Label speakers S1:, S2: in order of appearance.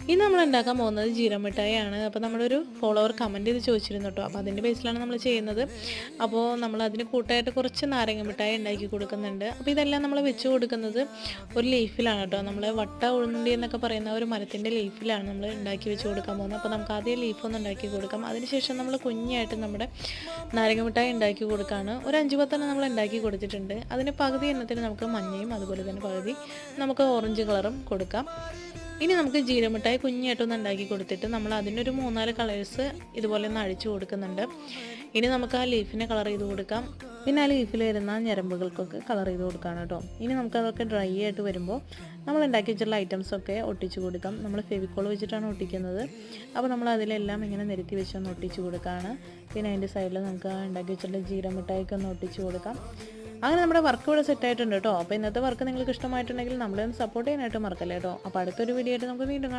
S1: ഇനി നമ്മൾ ഉണ്ടാക്കാൻ പോകുന്നത് ജീര മിഠായിയാണ്. അപ്പോൾ നമ്മളൊരു ഫോളോവർ കമൻറ്റ് ചെയ്ത് ചോദിച്ചിരുന്നു കേട്ടോ. അപ്പോൾ അതിൻ്റെ ബേസിലാണ് നമ്മൾ ചെയ്യുന്നത്. അപ്പോൾ നമ്മൾ അതിന് കൂട്ടായിട്ട് കുറച്ച് നാരങ്ങ മിഠായി ഉണ്ടാക്കി കൊടുക്കുന്നുണ്ട്. അപ്പോൾ ഇതെല്ലാം നമ്മൾ വെച്ച് കൊടുക്കുന്നത് ഒരു ലീഫിലാണ് കേട്ടോ. നമ്മൾ വട്ട ഉഴുന്നുണ്ടി എന്നൊക്കെ പറയുന്ന ഒരു മരത്തിൻ്റെ ലീഫിലാണ് നമ്മൾ ഉണ്ടാക്കി വെച്ച് കൊടുക്കാൻ പോകുന്നത്. അപ്പോൾ നമുക്ക് ആദ്യം ലീഫൊന്ന് ഉണ്ടാക്കി കൊടുക്കാം. അതിനുശേഷം നമ്മൾ കുഞ്ഞായിട്ട് നമ്മുടെ നാരങ്ങ മിഠായി ഉണ്ടാക്കി കൊടുക്കുകയാണ്. ഒരു 5-10 നമ്മൾ ഉണ്ടാക്കി കൊടുത്തിട്ടുണ്ട്. അതിന് പകുതി എണ്ണത്തിന് നമുക്ക് മഞ്ഞയും അതുപോലെ തന്നെ പകുതി നമുക്ക് ഓറഞ്ച് കളറും കൊടുക്കാം. ഇനി നമുക്ക് ജീരമിഠായി കുഞ്ഞായിട്ടൊന്ന് ഉണ്ടാക്കി കൊടുത്തിട്ട് നമ്മൾ അതിനൊരു 3-4 കളേഴ്സ് ഇതുപോലെ ഒന്ന് അഴിച്ചു കൊടുക്കുന്നുണ്ട്. ഇനി നമുക്ക് ആ ലീഫിനെ കളർ ചെയ്ത് കൊടുക്കാം. പിന്നെ ആ ലീഫിൽ വരുന്ന ഞരമ്പുകൾക്കൊക്കെ കളർ ചെയ്ത് കൊടുക്കാം കേട്ടോ. ഇനി നമുക്കതൊക്കെ ഡ്രൈ ആയിട്ട് വരുമ്പോൾ നമ്മൾ ഉണ്ടാക്കി വെച്ചിട്ടുള്ള ഐറ്റംസൊക്കെ ഒട്ടിച്ച് കൊടുക്കാം. നമ്മൾ ഫെവിക്കോൾ വെച്ചിട്ടാണ് ഒട്ടിക്കുന്നത്. അപ്പോൾ നമ്മൾ അതിലെല്ലാം ഇങ്ങനെ നിരത്തി വെച്ചൊന്ന് ഒട്ടിച്ച് കൊടുക്കുകയാണ്. പിന്നെ അതിൻ്റെ സൈഡിൽ നമുക്ക് ഉണ്ടാക്കി വെച്ചിട്ടുള്ള ജീരമിഠായിക്ക് ഒന്ന് ഒട്ടിച്ച് കൊടുക്കാം. അങ്ങനെ നമ്മുടെ വർക്ക് ഇവിടെ സെറ്റ് ആയിട്ടുണ്ട് കേട്ടോ. അപ്പോൾ ഇന്നത്തെ വർക്ക് നിങ്ങൾക്ക് ഇഷ്ടമായിട്ടുണ്ടെങ്കിൽ നമ്മളെ ഒന്ന് സപ്പോർട്ട് ചെയ്യാനായിട്ട് മറക്കല്ലേ കേട്ടോ. അപ്പോൾ അടുത്തൊരു വീഡിയോ ആയിട്ട് നമുക്ക് വീണ്ടും കാണാം.